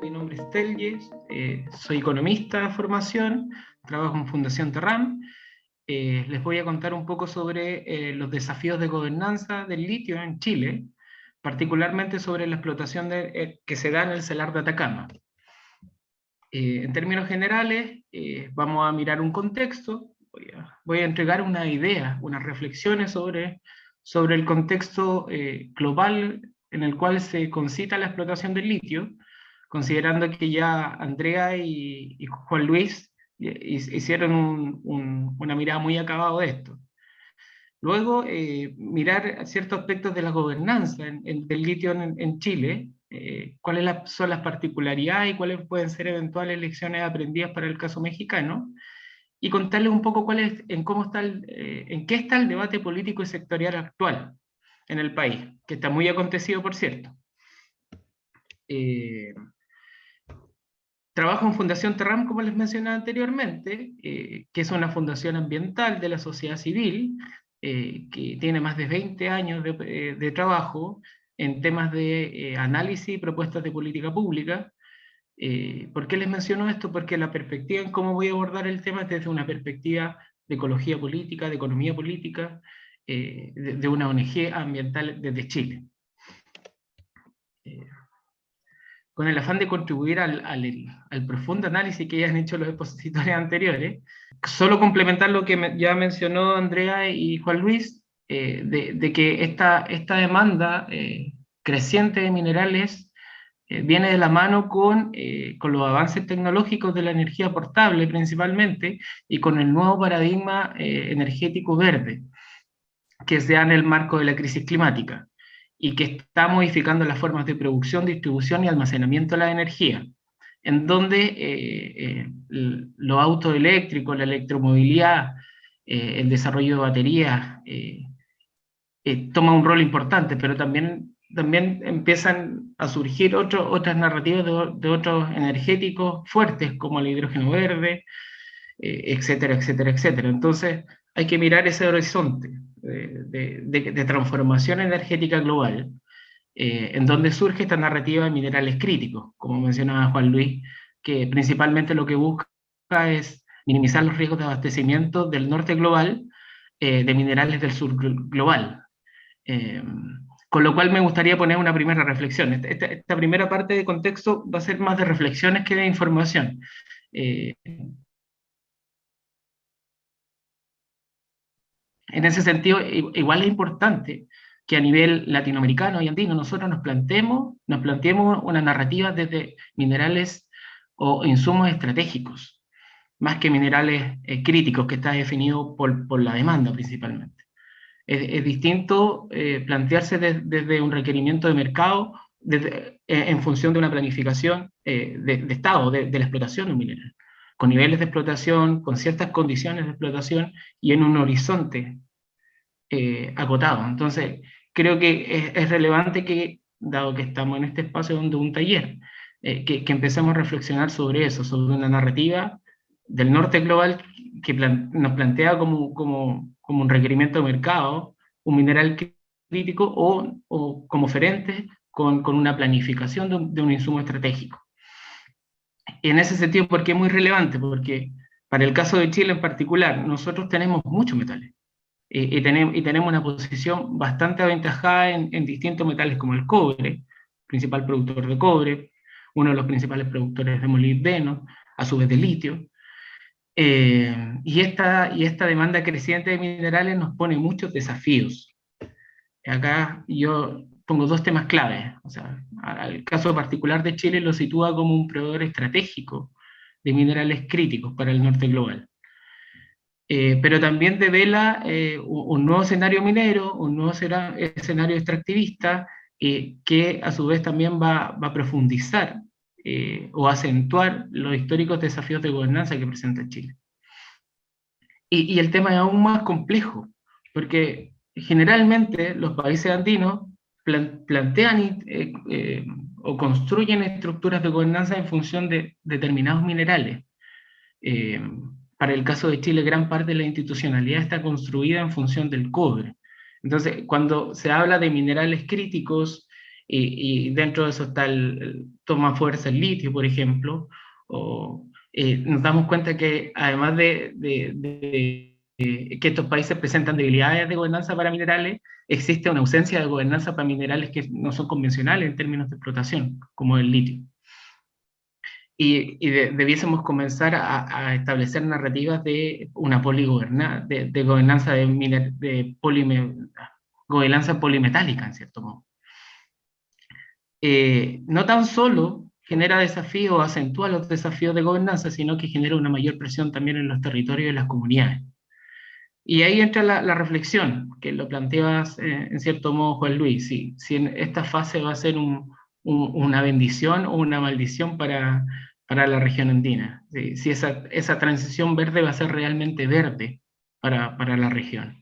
Mi nombre es Telles, soy economista de formación, trabajo en Fundación Terram. Les voy a contar un poco sobre los desafíos de gobernanza del litio en Chile, particularmente sobre la explotación que se da en el Salar de Atacama. En términos generales, vamos a mirar un contexto, voy a entregar una idea, unas reflexiones sobre el contexto global en el cual se concita la explotación del litio, considerando que ya Andrea y Juan Luis hicieron una mirada muy acabada de esto. Luego, mirar ciertos aspectos de la gobernanza del litio en Chile, cuáles son las particularidades y cuáles pueden ser eventuales lecciones aprendidas para el caso mexicano, y contarles un poco en qué está el debate político y sectorial actual en el país, que está muy acontecido, por cierto. Trabajo en Fundación Terram, como les mencionaba anteriormente, que es una fundación ambiental de la sociedad civil, que tiene más de 20 años de trabajo en temas de análisis y propuestas de política pública. ¿Por qué les menciono esto? Porque la perspectiva en cómo voy a abordar el tema es desde una perspectiva de ecología política, de economía política, de una ONG ambiental desde Chile. Con el afán de contribuir al profundo análisis que ya han hecho los expositores anteriores, solo complementar lo que ya mencionó Andrea y Juan Luis, de que esta demanda creciente de minerales viene de la mano con los avances tecnológicos de la energía portable principalmente, y con el nuevo paradigma energético verde, que se da en el marco de la crisis climática, y que está modificando las formas de producción, distribución y almacenamiento de la energía, en donde los autos eléctricos, la electromovilidad, el desarrollo de baterías, toma un rol importante, pero también empiezan a surgir otras narrativas de otros energéticos fuertes, como el hidrógeno verde, etcétera, etcétera, etcétera. Entonces hay que mirar ese horizonte de transformación energética global, en donde surge esta narrativa de minerales críticos, como mencionaba Juan Luis, que principalmente lo que busca es minimizar los riesgos de abastecimiento del norte global de minerales del sur global. Eh, con lo cual me gustaría poner una primera reflexión. Esta primera parte de contexto va a ser más de reflexiones que de información. En ese sentido, igual es importante que a nivel latinoamericano y andino nosotros nos planteemos una narrativa desde minerales o insumos estratégicos, más que minerales críticos, que está definido por la demanda principalmente. Es distinto plantearse desde un requerimiento de mercado en función de una planificación de Estado, de la explotación de un mineral, con niveles de explotación, con ciertas condiciones de explotación y en un horizonte acotado. Entonces, creo que es relevante que, dado que estamos en este espacio donde un taller, que empecemos a reflexionar sobre eso, sobre una narrativa del norte global que nos plantea como un requerimiento de mercado, un mineral crítico o como oferente con una planificación de un insumo estratégico. En ese sentido, ¿por qué es muy relevante? Porque para el caso de Chile en particular, nosotros tenemos muchos metales y tenemos una posición bastante aventajada en distintos metales como el cobre, principal productor de cobre, uno de los principales productores de molibdeno, a su vez de litio. Y esta demanda creciente de minerales nos pone muchos desafíos. Acá yo pongo dos temas claves. O sea, el caso particular de Chile lo sitúa como un proveedor estratégico de minerales críticos para el norte global. Pero también devela un nuevo escenario minero, un nuevo escenario extractivista, que a su vez también va a profundizar o acentuar los históricos desafíos de gobernanza que presenta Chile. Y el tema es aún más complejo, porque generalmente los países andinos plantean o construyen estructuras de gobernanza en función de determinados minerales. Eh, para el caso de Chile, gran parte de la institucionalidad está construida en función del cobre. Entonces, cuando se habla de minerales críticos, y dentro de eso está toma fuerza el litio, por ejemplo, nos damos cuenta que además que estos países presentan debilidades de gobernanza para minerales, existe una ausencia de gobernanza para minerales que no son convencionales en términos de explotación, como el litio. Debiésemos comenzar a establecer narrativas de una de gobernanza gobernanza polimetálica, en cierto modo. No tan solo genera desafíos, acentúa los desafíos de gobernanza, sino que genera una mayor presión también en los territorios y en las comunidades. Y ahí entra la reflexión, que lo planteabas en cierto modo, Juan Luis, si en esta fase va a ser una bendición o una maldición para la región andina, si esa transición verde va a ser realmente verde para la región.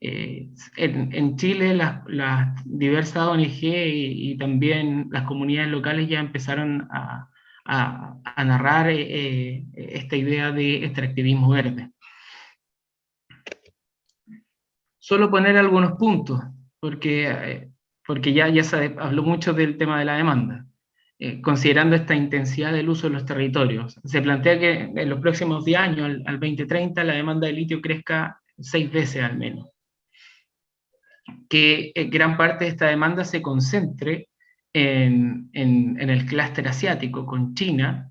En Chile las diversas ONG y también las comunidades locales ya empezaron a narrar esta idea de extractivismo verde. Solo poner algunos puntos, porque ya se habló mucho del tema de la demanda. Considerando esta intensidad del uso de los territorios, se plantea que en los próximos 10 años, al 2030, la demanda de litio crezca 6 veces al menos. Que gran parte de esta demanda se concentre en el clúster asiático, con China,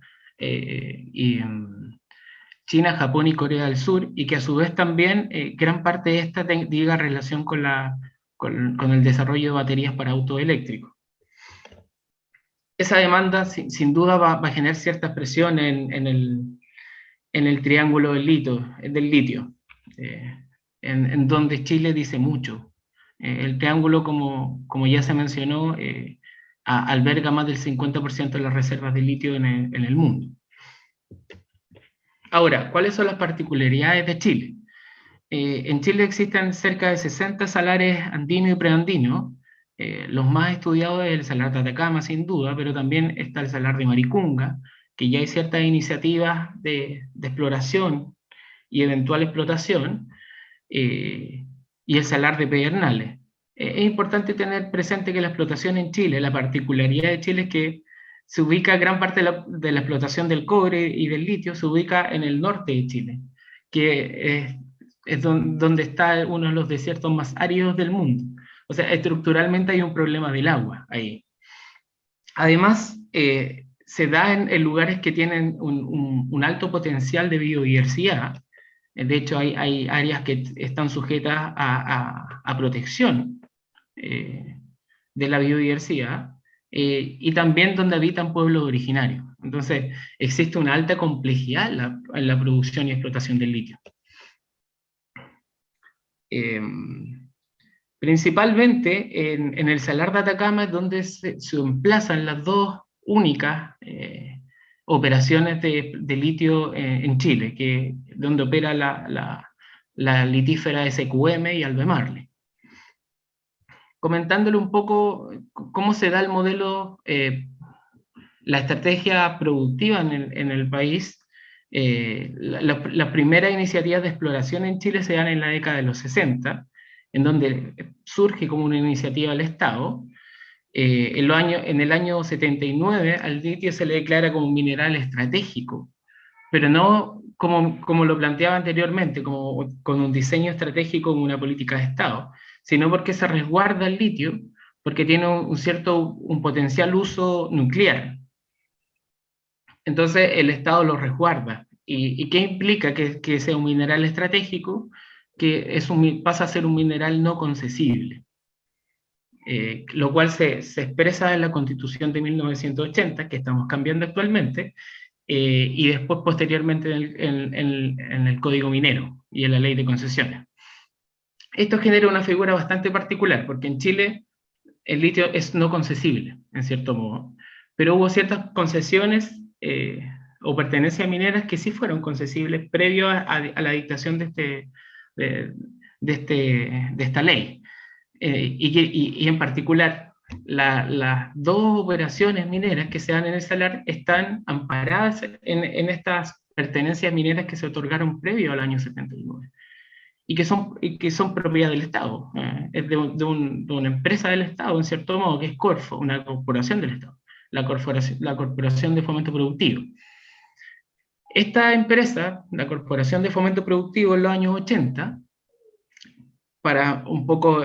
China, Japón y Corea del Sur, y que a su vez también gran parte de esta tenga relación con el desarrollo de baterías para autos eléctricos. Esa demanda sin duda va a generar cierta presión en el triángulo del litio, en donde Chile dice mucho. El triángulo, como ya se mencionó, alberga más del 50% de las reservas de litio en el mundo. Ahora, ¿cuáles son las particularidades de Chile? En Chile existen cerca de 60 salares andinos y preandinos. Los más estudiados es el salar de Atacama, sin duda, pero también está el salar de Maricunga, que ya hay ciertas iniciativas de exploración y eventual explotación, y el salar de Pedernales. Es importante tener presente que la explotación en Chile, la particularidad de Chile es que se ubica gran parte de la explotación del cobre y del litio, se ubica en el norte de Chile, que es donde está uno de los desiertos más áridos del mundo. O sea, estructuralmente hay un problema del agua ahí. Además, se da en lugares que tienen un alto potencial de biodiversidad. De hecho, hay áreas que están sujetas a protección de la biodiversidad, y también donde habitan pueblos originarios. Entonces, existe una alta complejidad en la producción y explotación del litio. Principalmente en el salar de Atacama es donde se emplazan las dos únicas operaciones de litio en Chile, donde opera la litífera SQM y Albemarle. Comentándole un poco cómo se da el modelo, la estrategia productiva en el país. Las primeras iniciativas de exploración en Chile se dan en la década de los 60, en donde surge como una iniciativa del Estado. En el año 79 al litio se le declara como un mineral estratégico, pero no como lo planteaba anteriormente, como con un diseño estratégico como una política de Estado, sino porque se resguarda el litio, porque tiene un potencial uso nuclear. Entonces el Estado lo resguarda. ¿Y qué implica que sea un mineral estratégico? Que pasa a ser un mineral no concesible. Lo cual se expresa en la Constitución de 1980, que estamos cambiando actualmente, y después posteriormente en el Código Minero y en la Ley de Concesiones. Esto genera una figura bastante particular, porque en Chile el litio es no concesible, en cierto modo, pero hubo ciertas concesiones o pertenencias mineras que sí fueron concesibles previo a la dictación de esta ley. Y en particular, las dos operaciones mineras que se dan en el salar están amparadas en estas pertenencias mineras que se otorgaron previo al año 79 y que son propiedad del Estado. Es de una empresa del Estado, en cierto modo, que es Corfo, una corporación del Estado, la Corporación de Fomento Productivo. Esta empresa, la Corporación de Fomento Productivo en los años 80, para un poco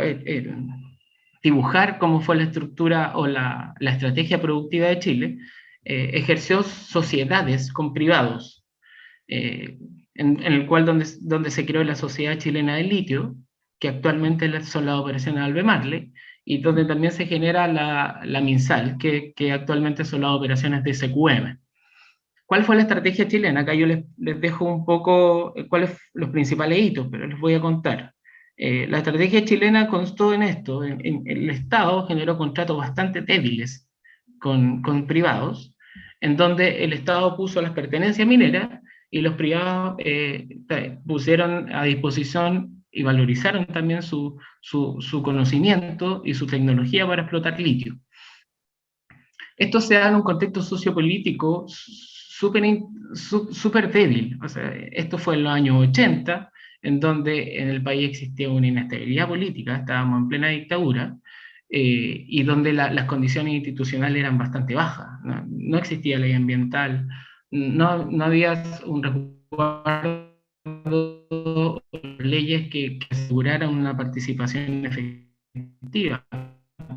dibujar cómo fue la estructura o la estrategia productiva de Chile, ejerció sociedades con privados, en el cual donde se creó la Sociedad Chilena del Litio, que actualmente son las operaciones Albemarle, y donde también se genera la MinSal, que actualmente son las operaciones de SQM. ¿Cuál fue la estrategia chilena? Acá yo les dejo un poco cuáles los principales hitos, pero les voy a contar. La estrategia chilena constó en esto, el Estado generó contratos bastante débiles con privados, en donde el Estado puso las pertenencias mineras y los privados pusieron a disposición y valorizaron también su conocimiento y su tecnología para explotar litio. Esto se da en un contexto sociopolítico súper débil. O sea, esto fue en los años 80, en donde en el país existía una inestabilidad política, estábamos en plena dictadura, y donde las condiciones institucionales eran bastante bajas. No existía ley ambiental, no había un resguardo, leyes que aseguraran una participación efectiva,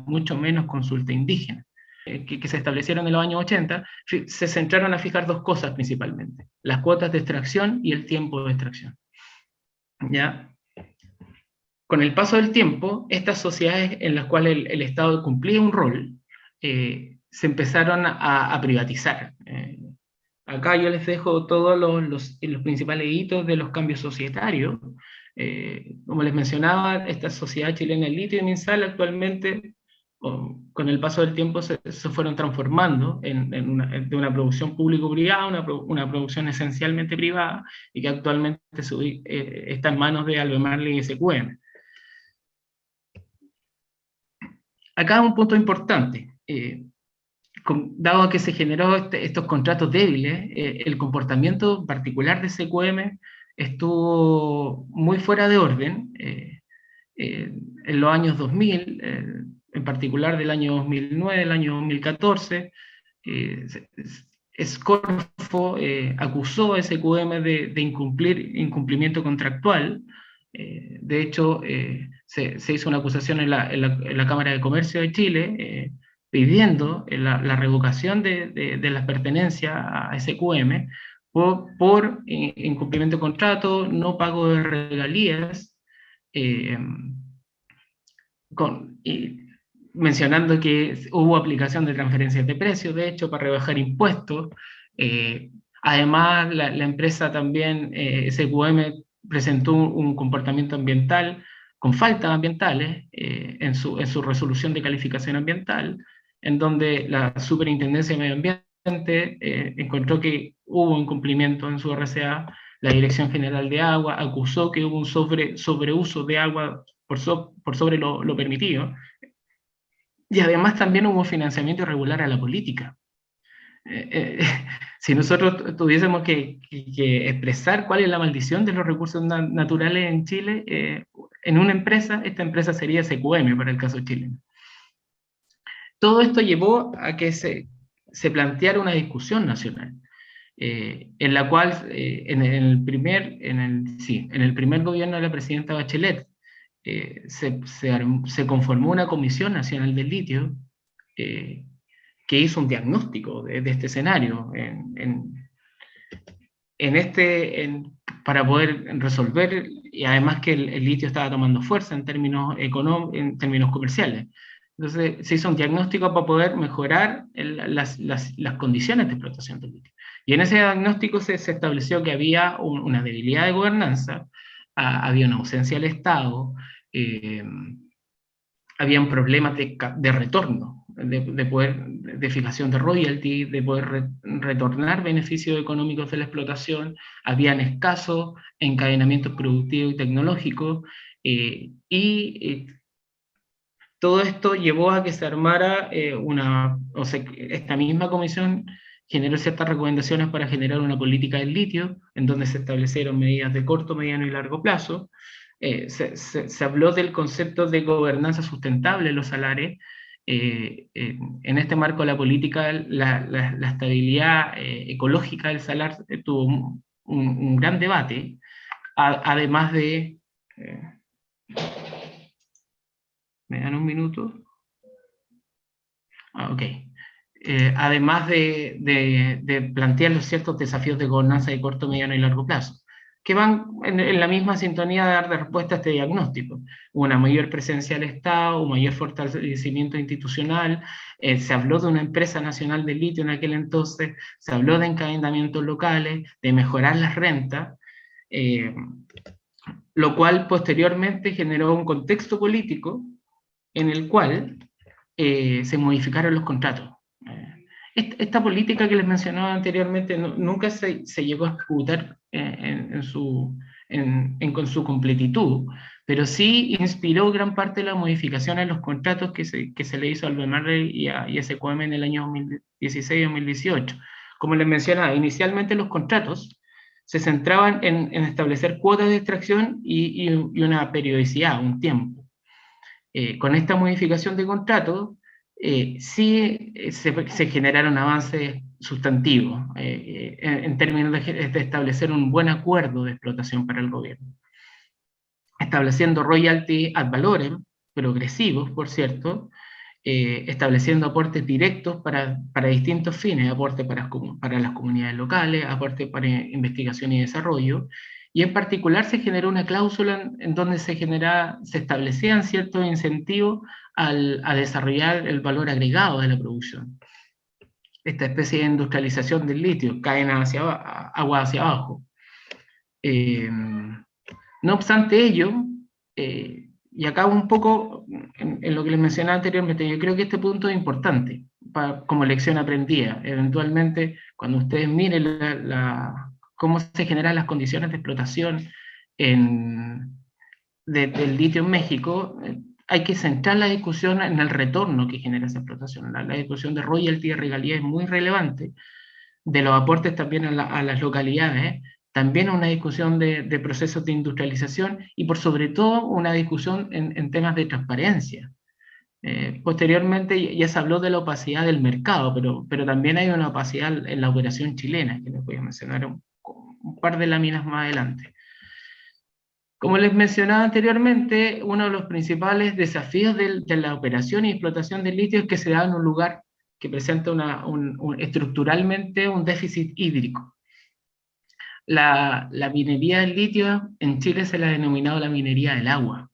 mucho menos consulta indígena. Que se establecieron en los años 80, se centraron a fijar dos cosas principalmente: las cuotas de extracción y el tiempo de extracción. ¿Ya? Con el paso del tiempo, estas sociedades en las cuales el Estado cumplía un rol, se empezaron a privatizar. Acá yo les dejo todos los principales hitos de los cambios societarios. Como les mencionaba, esta Sociedad Chilena del Litio y Minsal actualmente, con el paso del tiempo, se fueron transformando de una producción público-privada a una producción esencialmente privada, y que actualmente está en manos de Albemarle y SQM. Acá un punto importante. Dado que se generó estos contratos débiles, el comportamiento particular de SQM estuvo muy fuera de orden en los años 2000, en particular del año 2009, el año 2014. Corfo acusó a SQM de incumplimiento contractual. De hecho, se hizo una acusación en la Cámara de Comercio de Chile, pidiendo la revocación de las pertenencias a SQM por incumplimiento de contrato, no pago de regalías, mencionando que hubo aplicación de transferencias de precios, de hecho, para rebajar impuestos. Además, la empresa también, SQM, presentó un comportamiento ambiental con faltas ambientales en su resolución de calificación ambiental, en donde la Superintendencia de Medio Ambiente encontró que hubo incumplimiento en su RCA. La Dirección General de Agua acusó que hubo un sobreuso de agua por sobre lo permitido, y además también hubo financiamiento irregular a la política. Si nosotros tuviésemos que expresar cuál es la maldición de los recursos naturales en Chile, en una empresa, esta empresa sería SQM para el caso chileno. Todo esto llevó a que se planteara una discusión nacional, en la cual en el primer gobierno de la presidenta Bachelet se conformó una Comisión Nacional del Litio, que hizo un diagnóstico de este escenario para poder resolver, y además que el litio estaba tomando fuerza en términos comerciales. Entonces se hizo un diagnóstico para poder mejorar las condiciones de explotación del litio. Y en ese diagnóstico se estableció que había una debilidad de gobernanza, había una ausencia del Estado, habían problemas de retorno, de fijación de royalty, de poder retornar beneficios económicos de la explotación, habían escasos encadenamientos productivos y tecnológicos, y Todo esto llevó a que se armara o sea, esta misma comisión generó ciertas recomendaciones para generar una política del litio, en donde se establecieron medidas de corto, mediano y largo plazo. Se habló del concepto de gobernanza sustentable en los salares. En este marco, la política, la estabilidad ecológica del salar tuvo un gran debate, además de... ¿me dan un minuto? Ok. Además de plantear los ciertos desafíos de gobernanza de corto, mediano y largo plazo, que van en la misma sintonía de dar respuesta a este diagnóstico. Una mayor presencia del Estado, un mayor fortalecimiento institucional, se habló de una empresa nacional de litio en aquel entonces, se habló de encadenamientos locales, de mejorar las rentas, eh, lo cual posteriormente generó un contexto político en el cual se modificaron los contratos. Esta política que les mencionaba anteriormente nunca se llegó a ejecutar con su completitud, pero sí inspiró gran parte de la modificación en los contratos que se le hizo al BMR y a SQM en el año 2016-2018. Como les mencionaba, inicialmente los contratos se centraban en establecer cuotas de extracción y una periodicidad, un tiempo. Con esta modificación de contrato, sí se generaron avances sustantivos en términos de establecer un buen acuerdo de explotación para el gobierno, estableciendo royalty ad valorem, progresivos, por cierto, estableciendo aportes directos para distintos fines, aporte para las comunidades locales, aporte para investigación y desarrollo, y en particular se generó una cláusula en donde se establecían ciertos incentivos a desarrollar el valor agregado de la producción. Esta especie de industrialización del litio, caen agua hacia abajo. No obstante ello, y acá un poco en lo que les mencionaba anteriormente, yo creo que este punto es importante como lección aprendida. Eventualmente, cuando ustedes miren cómo se generan las condiciones de explotación del litio en México, hay que centrar la discusión en el retorno que genera esa explotación. La discusión de royalty y regalía es muy relevante, de los aportes también a las localidades, también una discusión de procesos de industrialización y por sobre todo una discusión en temas de transparencia. Posteriormente ya se habló de la opacidad del mercado, pero también hay una opacidad en la operación chilena, que les voy a mencionar un par de láminas más adelante. Como les mencionaba anteriormente, uno de los principales desafíos de la operación y explotación del litio es que se da en un lugar que presenta estructuralmente un déficit hídrico. La minería del litio en Chile se la ha denominado la minería del agua.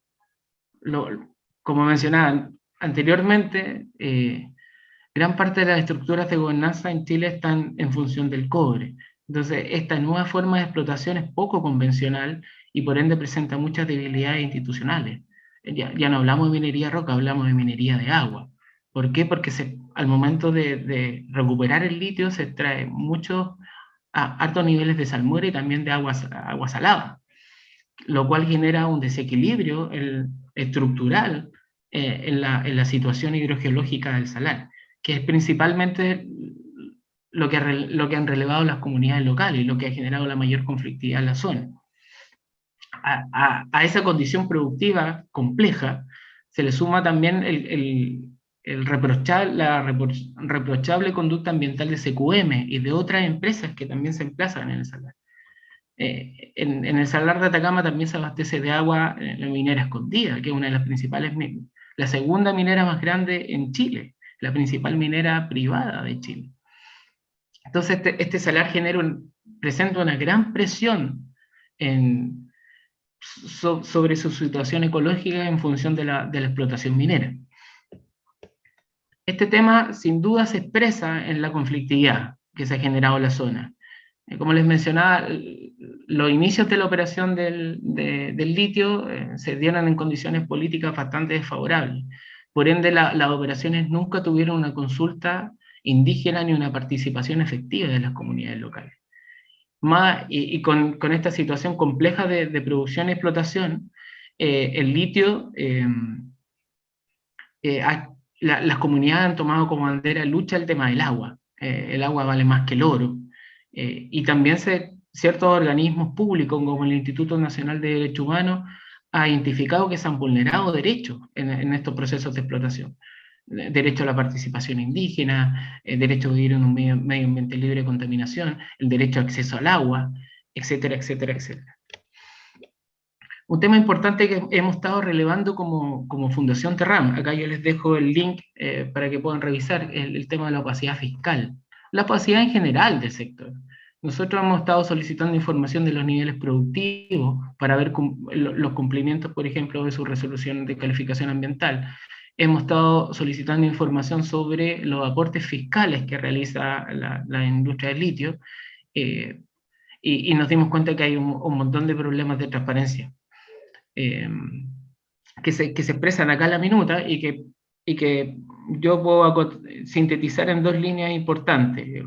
Como mencionaba anteriormente, gran parte de las estructuras de gobernanza en Chile están en función del cobre. Entonces, esta nueva forma de explotación es poco convencional y por ende presenta muchas debilidades institucionales. Ya no hablamos de minería de roca, hablamos de minería de agua. ¿Por qué? Porque al momento de recuperar el litio se extrae muchos altos niveles de salmuera y también de agua salada, lo cual genera un desequilibrio estructural en la situación hidrogeológica del salar, que es principalmente lo que han relevado las comunidades locales y lo que ha generado la mayor conflictividad en la zona. A esa condición productiva compleja se le suma también la reprochable conducta ambiental de SQM y de otras empresas que también se emplazan en el salar. En el salar de Atacama también se abastece de agua en la minera Escondida, que es una de las principales, la segunda minera más grande en Chile, la principal minera privada de Chile. Entonces este salar presenta una gran presión sobre su situación ecológica en función de la explotación minera. Este tema sin duda se expresa en la conflictividad que se ha generado en la zona. Como les mencionaba, los inicios de la operación del litio se dieron en condiciones políticas bastante desfavorables. Por ende, las operaciones nunca tuvieron una consulta indígena ni una participación efectiva de las comunidades locales. Con esta situación compleja de producción y explotación, el litio las comunidades han tomado como bandera lucha el tema del agua. El agua vale más que el oro. Y también ciertos organismos públicos, como el Instituto Nacional de Derechos Humanos, ha identificado que se han vulnerado derechos en estos procesos de explotación. Derecho a la participación indígena, el derecho a vivir en un medio ambiente libre de contaminación, el derecho a acceso al agua, etcétera, etcétera, etcétera. Un tema importante que hemos estado relevando como Fundación Terram, acá yo les dejo el link para que puedan revisar el tema de la opacidad fiscal, la opacidad en general del sector. Nosotros hemos estado solicitando información de los niveles productivos para ver los cumplimientos, por ejemplo, de su resolución de calificación ambiental. Hemos estado solicitando información sobre los aportes fiscales que realiza la industria del litio y nos dimos cuenta que hay un montón de problemas de transparencia que se expresan acá en la minuta y que yo puedo sintetizar en dos líneas importantes.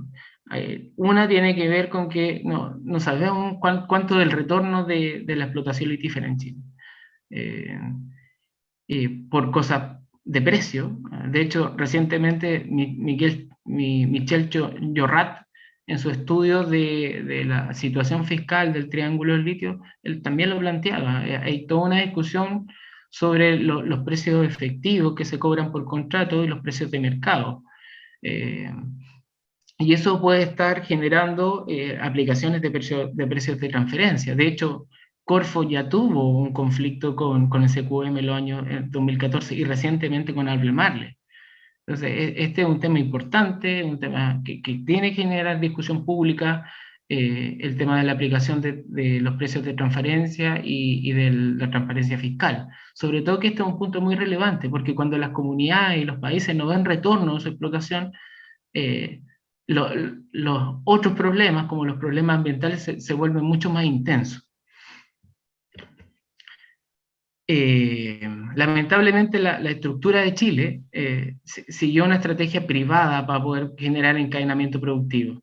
Una tiene que ver con que no sabemos cuánto del retorno de la explotación litífera en Chile. Por cosas de precio. De hecho, recientemente Michel Llorrat, en su estudio de la situación fiscal del Triángulo del Litio, él también lo planteaba. Hay toda una discusión sobre los precios efectivos que se cobran por contrato y los precios de mercado. Y eso puede estar generando aplicaciones de precios de transferencia. De hecho, Corfo ya tuvo un conflicto con el CQM en los años 2014 y recientemente con Albemarle. Entonces, este es un tema importante, un tema que tiene que generar discusión pública, el tema de la aplicación de los precios de transferencia y de la transparencia fiscal. Sobre todo que este es un punto muy relevante, porque cuando las comunidades y los países no ven retorno de su explotación, eh, los otros problemas, como los problemas ambientales, se vuelven mucho más intensos. Lamentablemente la estructura de Chile siguió una estrategia privada para poder generar encadenamiento productivo.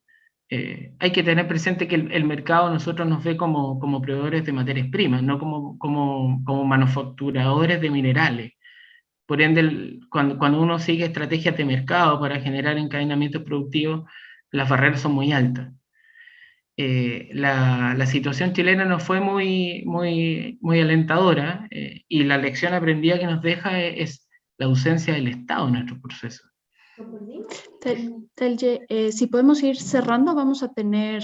Hay que tener presente que el mercado nosotros nos ve como proveedores de materias primas, no como manufacturadores de minerales. Por ende, cuando uno sigue estrategias de mercado para generar encadenamientos productivos, las barreras son muy altas. La situación chilena no fue muy alentadora y la lección aprendida que nos deja es la ausencia del Estado en nuestro proceso. Telge, si podemos ir cerrando, vamos a tener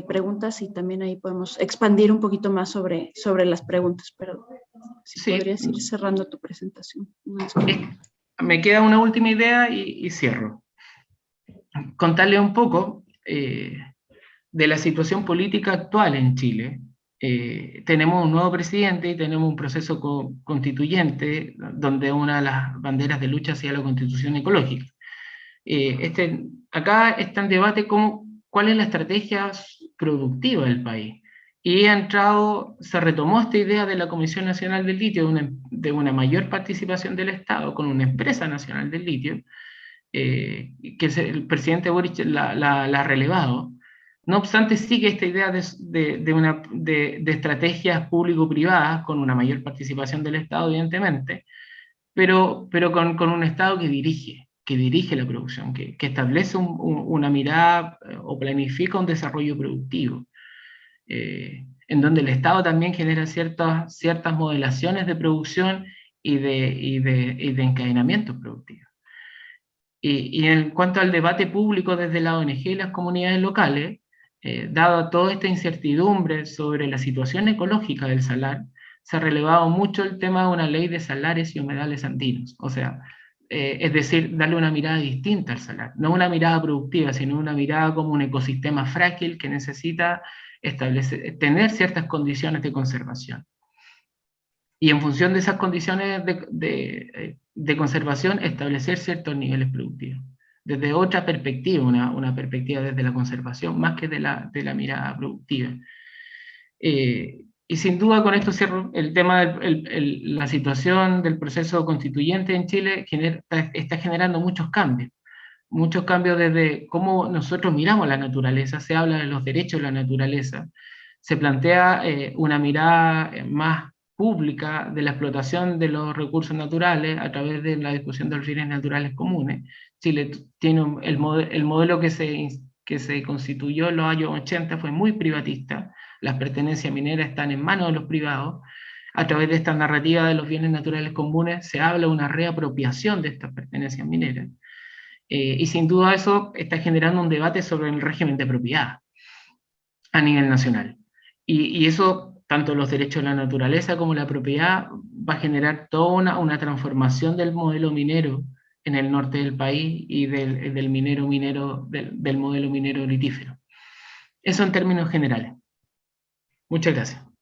preguntas y también ahí podemos expandir un poquito más sobre las preguntas, pero si sí, podrías ir cerrando tu presentación. Me queda una última idea y cierro. Contarle un poco de la situación política actual en Chile. Tenemos un nuevo presidente y tenemos un proceso constituyente donde una de las banderas de lucha sea la constitución ecológica. Acá está en debate cuál es la estrategia productiva del país. Y se retomó esta idea de la Comisión Nacional del Litio, de una mayor participación del Estado con una empresa nacional del litio, que el presidente Boric la ha relevado. No obstante, sigue esta idea de estrategias público-privadas con una mayor participación del Estado, evidentemente, pero con un Estado que dirige la producción, que establece una mirada o planifica un desarrollo productivo, en donde el Estado también genera ciertas modelaciones de producción y de encadenamiento productivo. Y en cuanto al debate público desde la ONG y las comunidades locales, dado toda esta incertidumbre sobre la situación ecológica del salar, se ha relevado mucho el tema de una ley de salares y humedales andinos. O sea, es decir, darle una mirada distinta al salar. No una mirada productiva, sino una mirada como un ecosistema frágil que necesita tener ciertas condiciones de conservación. Y en función de esas condiciones de conservación, establecer ciertos niveles productivos. Desde otra perspectiva, una perspectiva desde la conservación, más que de la mirada productiva. Y sin duda con esto cierro el tema de la situación del proceso constituyente en Chile está generando muchos cambios desde cómo nosotros miramos la naturaleza, se habla de los derechos de la naturaleza, se plantea una mirada más pública de la explotación de los recursos naturales a través de la discusión de los bienes naturales comunes. Chile tiene el modelo que se constituyó en los años 80 fue muy privatista, las pertenencias mineras están en manos de los privados. A través de esta narrativa de los bienes naturales comunes se habla de una reapropiación de estas pertenencias mineras. Y sin duda eso está generando un debate sobre el régimen de propiedad a nivel nacional. Y eso, tanto los derechos de la naturaleza como la propiedad, va a generar toda una transformación del modelo minero en el norte del país y del modelo minero litífero. Eso en términos generales. Muchas gracias.